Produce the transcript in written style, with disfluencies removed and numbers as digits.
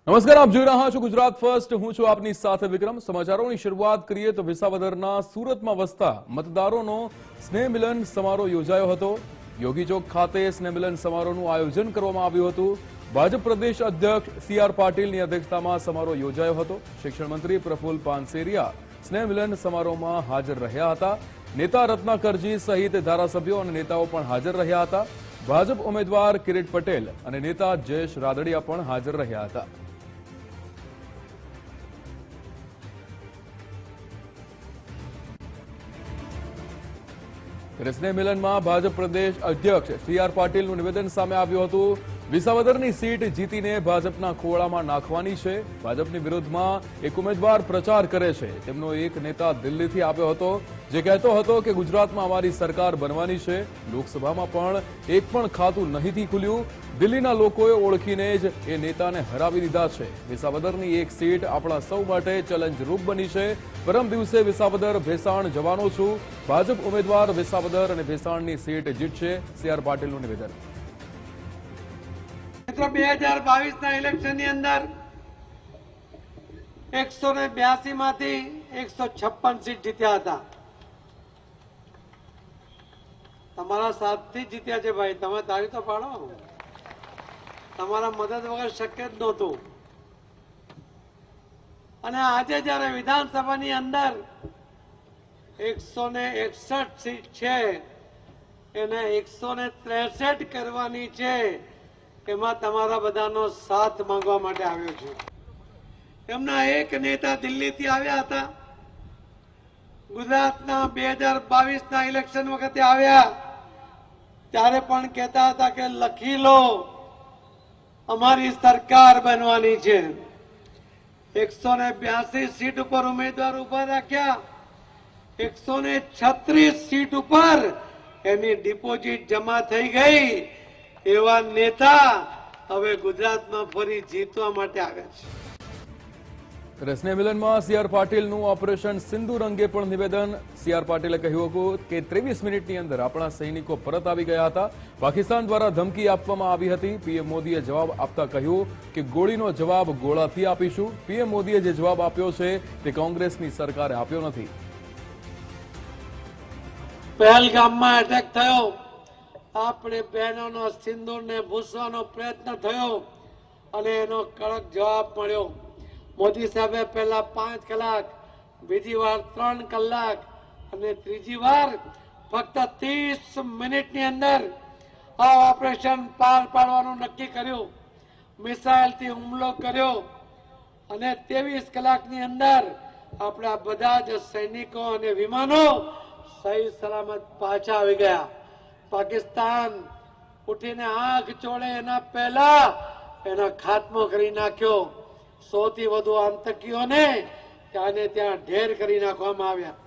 નમસ્કાર, આપ જોઈ રહ્યા છો ગુજરાત ફર્સ્ટ. હું છું આપની સાથે વિક્રમ. સમાચારોની શરૂઆત કરીએ તો વિસાવદરના સુરતમાં વસતા મતદારોનો સ્નેહ મિલન સમારોહ યોજાયો હતો. યોગી ચોક ખાતે સ્નેહ મિલન સમારોહનું આયોજન કરવામાં આવ્યું હતું. ભાજપ પ્રદેશ અધ્યક્ષ સી.આર. પાટીલની અધ્યક્ષતામાં સમારોહ યોજાયો હતો. શિક્ષણ મંત્રી પ્રફુલ્લ પાનસેરિયા સ્નેહ મિલન સમારોહમાં હાજર રહ્યા હતા. નેતા રત્નાકરજી સહિત ધારાસભ્યો અને નેતાઓ પણ હાજર રહ્યા હતા. ભાજપ ઉમેદવાર કિરીટ પટેલ અને નેતા જયેશ રાદડિયા પણ હાજર રહ્યા હતા. સ્નેહ મિલનમાં ભાજપ પ્રદેશ અધ્યક્ષ સી.આર. પાટીલનું નિવેદન સામે આવ્યું હતું. વિસાવદરની સીટ જીતીને ભાજપના ખોળામાં નાખવાની છે. ભાજપની વિરુદ્ધમાં એક ઉમેદવાર પ્રચાર કરે છે. તેમનો એક નેતા દિલ્હીથી આવ્યો હતો, જે કહેતો હતો કે ગુજરાતમાં અમારી સરકાર બનવાની છે. લોકસભામાં પણ એક પણ ખાતું નહીંથી ખુલ્યું. દિલ્હીના લોકોએ ઓળખીને જ એ નેતાને હરાવી દીધા છે. વિસાવદરની એક સીટ આપણા સૌ માટે ચેલેન્જ રૂપ બની છે. પરમ દિવસે વિસાવદર ભેસાણ જવાનો છું. ભાજપ ઉમેદવાર વિસાવદર અને ભેસાણની સીટ જીતશે. સી.આર. પાટીલનું નિવેદન. 2022ના ઇલેક્શનની અંદર 182 માંથી 156 સીટ જીત્યા હતા. તમારા સાથથી જીત્યા છે ભાઈ. તમે તાળી તો પાડો. તમારા મદદ વગર શક્ય જ નહોતું. અને આજે જયારે વિધાનસભાની અંદર 161 સીટ છે, એને 163 કરવાની છે. એમાં તમારા બધાનો સાથ માંગવા માટે આવ્યો છું. એમના એક નેતા દિલ્હીથી આવ્યા હતા. ગુજરાતના 2022ના ઇલેક્શન વખતે આવ્યા ત્યારે પણ કહેતા હતા કે લખી લો, અમારી સરકાર બનવાની છે. 182 સીટ ઉપર ઉમેદવાર ઉભા રાખ્યા. 136 સીટ ઉપર એની ડિપોઝિટ જમા થઈ ગઈ. એવા નેતા હવે ગુજરાતમાં ફરી જીતવા માટે આવ્યા છે. સ્નેહ મિલનમાં સી.આર. પાટીલનું ઓપરેશન સિંદૂર અંગે પણ નિવેદન. સી.આર. પાટીલે કહ્યું હતું કે 23 મિનિટની અંદર આપણા સૈનિકો પરત આવી ગયા હતા. પાકિસ્તાન દ્વારા ધમકી આપવામાં આવી હતી. પીએમ મોદીએ જવાબ આપતા કહ્યું કે ગોળીનો જવાબ ગોળાથી આપીશું. પીએમ મોદીએ જે જવાબ આપ્યો છે તે કોંગ્રેસની સરકારે આપ્યો નથી. પહેલગામમાં એટેક થયો. આપણે બહેનોનો સિંદૂરને ભૂસવાનો પ્રયત્ન થયો અને એનો કડક જવાબ મળ્યો. મોદી સાહેબે પહેલા 5 કલાક, બીજી વાર 3 કલાક અને ત્રીજી વાર ફક્ત 30 મિનિટની અંદર આ ઓપરેશન પાર પાડવાનું નક્કી કર્યું. મિસાઇલથી હુમલો કર્યો અને 23 કલાકની અંદર આપણા બધા જ સૈનિકો અને વિમાનો સહી સલામત પાછા આવી ગયા. પાકિસ્તાન ઉઠીને આંખ ચોળે એના પહેલા એનો ખાત્મો કરી નાખ્યો. 100થી વધુ આતંકીઓને ત્યાં ઢેર કરી નાખવામાં આવ્યા.